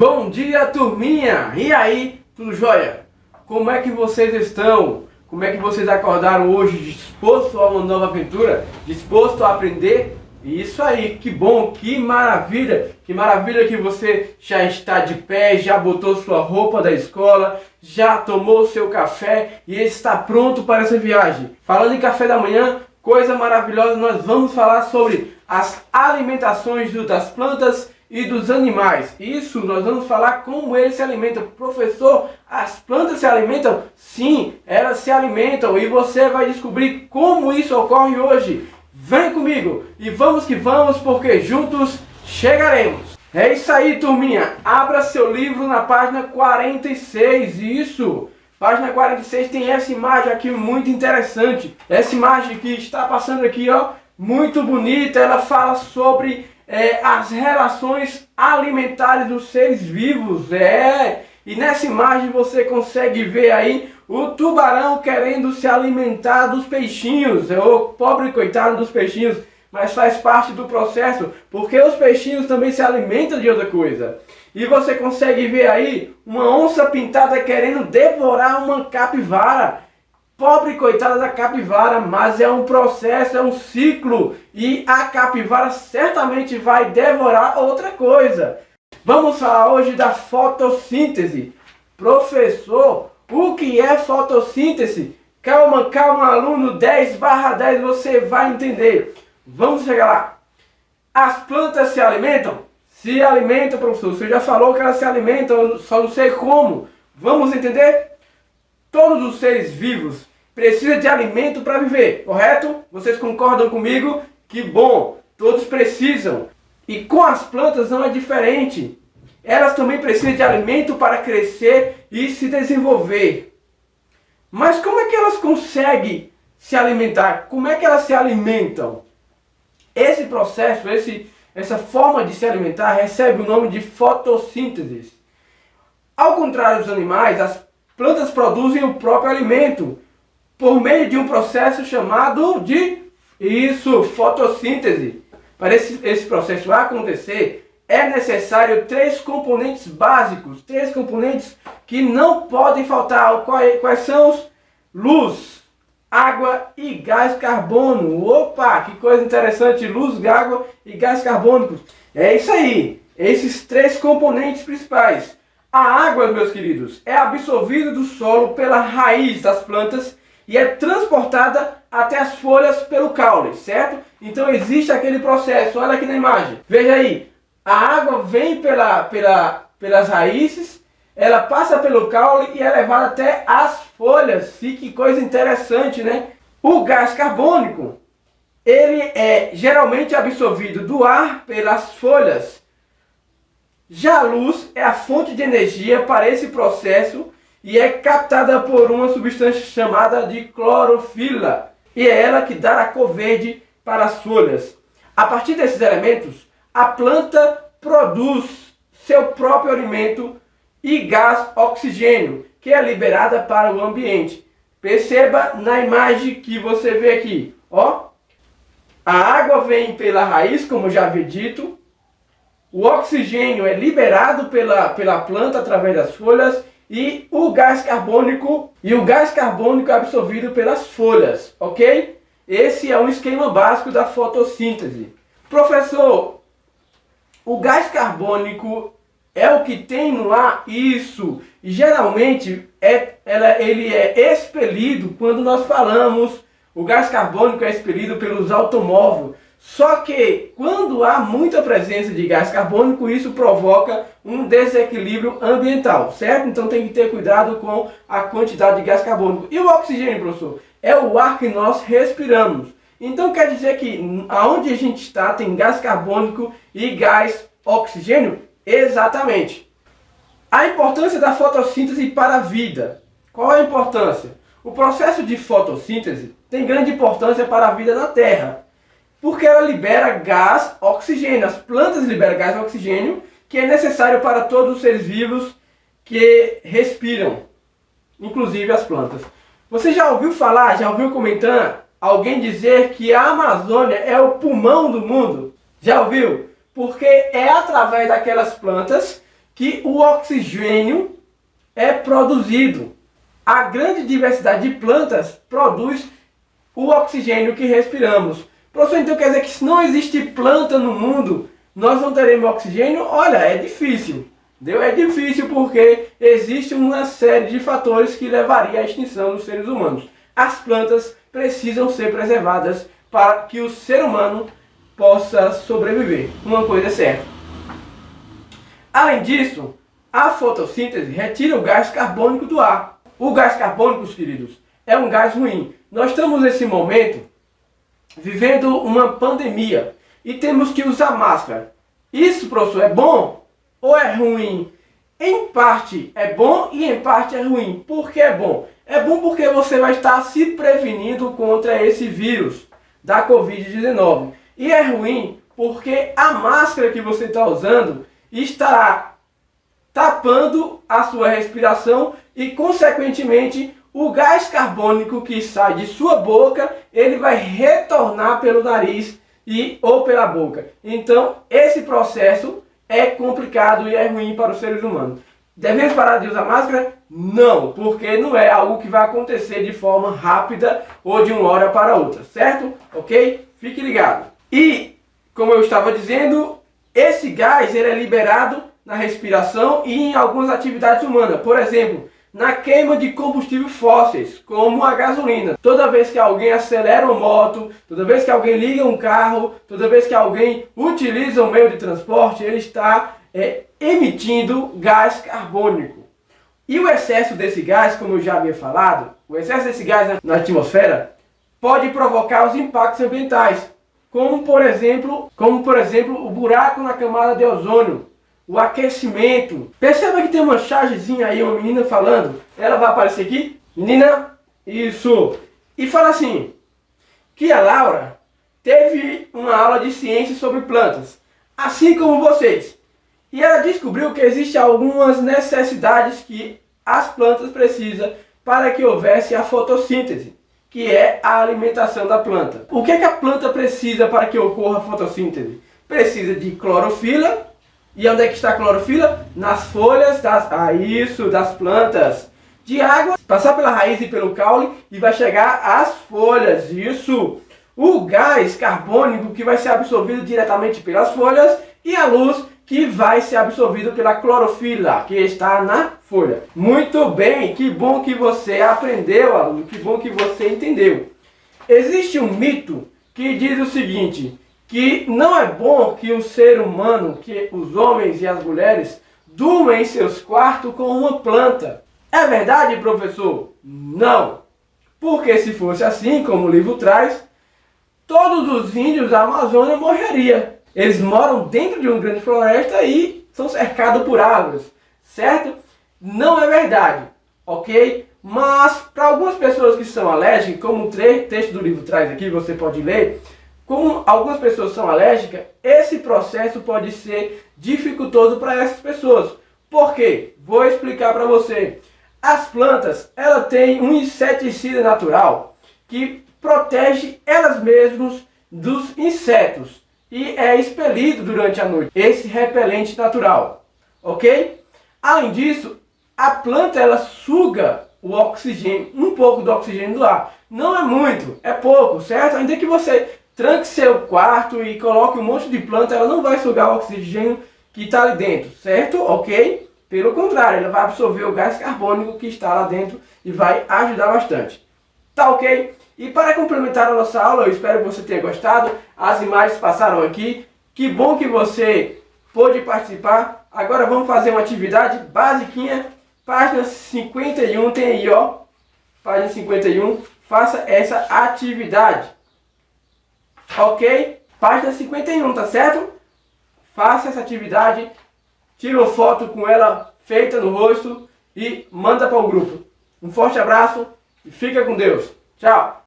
Bom dia, turminha! E aí, tudo jóia? Como é que vocês estão? Como é que vocês acordaram hoje disposto a uma nova aventura? Disposto a aprender? Isso aí, que bom, que maravilha! Que maravilha que você já está de pé, já botou sua roupa da escola, já tomou seu café e está pronto para essa viagem. Falando em café da manhã, coisa maravilhosa, nós vamos falar sobre as alimentações das plantas e dos animais. Isso, nós vamos falar como eles se alimentam. Professor, as plantas se alimentam? Sim, elas se alimentam e você vai descobrir como isso ocorre hoje. Vem comigo e vamos que vamos, porque juntos chegaremos. É isso aí, turminha. Abra seu livro na página 46. Isso, página 46 tem essa imagem aqui muito interessante. Essa imagem que está passando aqui, ó, muito bonita. Ela fala sobre as relações alimentares dos seres vivos. E nessa imagem você consegue ver aí o tubarão querendo se alimentar dos peixinhos. O pobre coitado dos peixinhos, mas faz parte do processo, porque os peixinhos também se alimentam de outra coisa. E você consegue ver aí uma onça pintada querendo devorar uma capivara. Pobre coitada da capivara, mas é um processo, é um ciclo, e a capivara certamente vai devorar outra coisa. Vamos falar hoje da fotossíntese. Professor, o que é fotossíntese? Calma, aluno, 10/10 você vai entender. Vamos chegar lá. As plantas se alimentam? Se alimentam, professor. Você já falou que elas se alimentam, eu só não sei como. Vamos entender? Todos os seres vivos precisam de alimento para viver, correto? Vocês concordam comigo? Que bom, todos precisam. E com as plantas não é diferente. Elas também precisam de alimento para crescer e se desenvolver. Mas como é que elas conseguem se alimentar? Como é que elas se alimentam? Esse processo, essa forma de se alimentar recebe o nome de fotossíntese. Ao contrário dos animais, as plantas produzem o próprio alimento por meio de um processo chamado de fotossíntese. Para esse processo acontecer, é necessário 3 componentes básicos, 3 componentes que não podem faltar. Quais são os? Luz, água e gás carbônico. Opa, que coisa interessante, luz, água e gás carbônico. É isso aí, esses 3 componentes principais. A água, meus queridos, é absorvida do solo pela raiz das plantas e é transportada até as folhas pelo caule, certo? Então existe aquele processo, olha aqui na imagem. Veja aí, a água vem pelas raízes, ela passa pelo caule e é levada até as folhas. Que coisa interessante, né? O gás carbônico, ele é geralmente absorvido do ar pelas folhas. Já a luz é a fonte de energia para esse processo e é captada por uma substância chamada de clorofila. E é ela que dá a cor verde para as folhas. A partir desses elementos, a planta produz seu próprio alimento e gás oxigênio, que é liberada para o ambiente. Perceba na imagem que você vê aqui. Ó, a água vem pela raiz, como já havia dito. O oxigênio é liberado pela planta através das folhas e o gás carbônico é absorvido pelas folhas, ok? Esse é um esquema básico da fotossíntese. Professor, o gás carbônico é o que tem no ar? Isso. E geralmente ele é expelido quando nós falamos. O gás carbônico é expelido pelos automóveis. Só que quando há muita presença de gás carbônico, isso provoca um desequilíbrio ambiental, certo? Então tem que ter cuidado com a quantidade de gás carbônico. E o oxigênio, professor? É o ar que nós respiramos. Então quer dizer que aonde a gente está tem gás carbônico e gás oxigênio? Exatamente. A importância da fotossíntese para a vida. Qual é a importância? O processo de fotossíntese tem grande importância para a vida na Terra, porque ela libera gás oxigênio. As plantas liberam gás oxigênio, que é necessário para todos os seres vivos que respiram, inclusive as plantas. Você já ouviu falar, já ouviu comentando alguém dizer que a Amazônia é o pulmão do mundo? Já ouviu? Porque é através daquelas plantas que o oxigênio é produzido. A grande diversidade de plantas produz o oxigênio que respiramos. Professor, então quer dizer que se não existe planta no mundo, nós não teremos oxigênio? Olha, é difícil. Entendeu? É difícil porque existe uma série de fatores que levaria à extinção dos seres humanos. As plantas precisam ser preservadas para que o ser humano possa sobreviver. Uma coisa é certa. Além disso, a fotossíntese retira o gás carbônico do ar. O gás carbônico, queridos, é um gás ruim. Nós estamos nesse momento vivendo uma pandemia e temos que usar máscara. Isso, professor, é bom ou é ruim? Em parte é bom e em parte é ruim. Por que é bom? É bom porque você vai estar se prevenindo contra esse vírus da Covid-19. E é ruim porque a máscara que você está usando estará tapando a sua respiração e, consequentemente, o gás carbônico que sai de sua boca, ele vai retornar pelo nariz ou pela boca. Então, esse processo é complicado e é ruim para os seres humanos. Devemos parar de usar máscara? Não, porque não é algo que vai acontecer de forma rápida ou de uma hora para outra, certo? Ok? Fique ligado. E, como eu estava dizendo, esse gás ele é liberado na respiração e em algumas atividades humanas. Por exemplo, na queima de combustíveis fósseis, como a gasolina. Toda vez que alguém acelera uma moto, toda vez que alguém liga um carro, toda vez que alguém utiliza um meio de transporte, ele está emitindo gás carbônico. E o excesso desse gás, como eu já havia falado, o excesso desse gás na atmosfera pode provocar os impactos ambientais, como por exemplo o buraco na camada de ozônio, o aquecimento. Perceba que tem uma chargezinha aí, uma menina falando. Ela vai aparecer aqui. Menina, isso. E fala assim, que a Laura teve uma aula de ciência sobre plantas, assim como vocês. E ela descobriu que existem algumas necessidades que as plantas precisam para que houvesse a fotossíntese, que é a alimentação da planta. O que é que a planta precisa para que ocorra a fotossíntese? Precisa de clorofila. E onde é que está a clorofila? Nas folhas das plantas. De água, passar pela raiz e pelo caule e vai chegar às folhas. Isso. O gás carbônico que vai ser absorvido diretamente pelas folhas e a luz que vai ser absorvida pela clorofila que está na folha. Muito bem, que bom que você aprendeu, aluno, que bom que você entendeu. Existe um mito que diz o seguinte, que não é bom que o ser humano, que os homens e as mulheres, durmam em seus quartos com uma planta. É verdade, professor? Não. Porque se fosse assim, como o livro traz, todos os índios da Amazônia morreriam. Eles moram dentro de uma grande floresta e são cercados por árvores, certo? Não é verdade, ok? Mas para algumas pessoas que são alérgicas, como o texto do livro traz aqui, você pode ler, como algumas pessoas são alérgicas, esse processo pode ser dificultoso para essas pessoas. Por quê? Vou explicar para você. As plantas, ela têm um inseticida natural que protege elas mesmas dos insetos e é expelido durante a noite, esse repelente natural, ok? Além disso, a planta ela suga o oxigênio, um pouco do oxigênio do ar. Não é muito, é pouco, certo? Ainda que você tranque seu quarto e coloque um monte de planta, ela não vai sugar o oxigênio que está ali dentro, certo? Ok? Pelo contrário, ela vai absorver o gás carbônico que está lá dentro e vai ajudar bastante. Tá ok? E para complementar a nossa aula, eu espero que você tenha gostado. As imagens passaram aqui. Que bom que você pôde participar. Agora vamos fazer uma atividade basiquinha. Página 51, tem aí, ó. Página 51. Faça essa atividade. Ok? Página 51, tá certo? Faça essa atividade. Tira uma foto com ela feita no rosto e manda para o grupo. Um forte abraço e fica com Deus. Tchau!